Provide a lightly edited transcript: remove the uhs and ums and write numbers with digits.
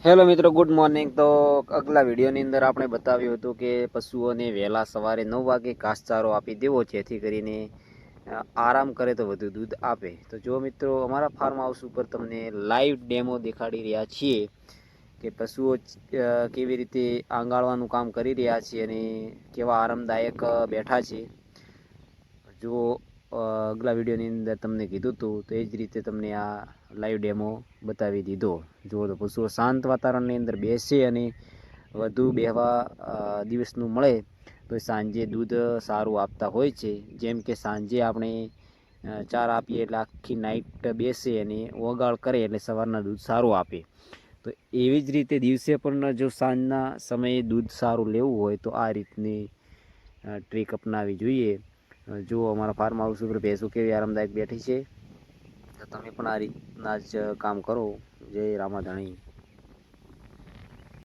Hello મિત્રો, good morning. તો અગલા વિડીયોની અંદર આપણે બતાવ્યું હતું કે પશુઓને વહેલા સવારે 9 વાગે ઘાસચારો આપી દેવો, જેથી કરીને આરામ કરે તો વધુ દૂધ આપે। તો જો મિત્રો, અમારા ફાર્મ હાઉસ ઉપર તમને લાઈવ ડેમો દેખાડી રહ્યા છીએ કે પશુઓ કેવી રીતે આંગાળવાનું કામ કરી રહ્યા છે અને કેવા આરામદાયક બેઠા છે। જો અગલા વિડીયોની અંદર તમને કીધું હતું તો એ જ રીતે તમને આ લાઈવ ડેમો બતાવી દીધો। જો તો પશુઓ શાંત વાતાવરણની અંદર બેસે અને વધુ બેહવા દિવસનું મળે તો સાંજે દૂધ સારું આપતા હોય છે। જેમ કે સાંજે આપણે ચાર આપીએ એટલે આખી નાઈટ બેસે અને ઓગાળ કરે એટલે સવારના દૂધ સારું આપે। તો એવી જ રીતે દિવસે પણ જો સાંજના સમયે દૂધ સારું લેવું હોય તો આ રીતની ટ્રીક અપનાવી જોઈએ। જો અમારા ફાર્મ હાઉસ ઉપર ભેંસો કેવી આરામદાયક બેઠી છે, તો તમે પણ આ રીતના જ કામ કરો। જય રામાધણી।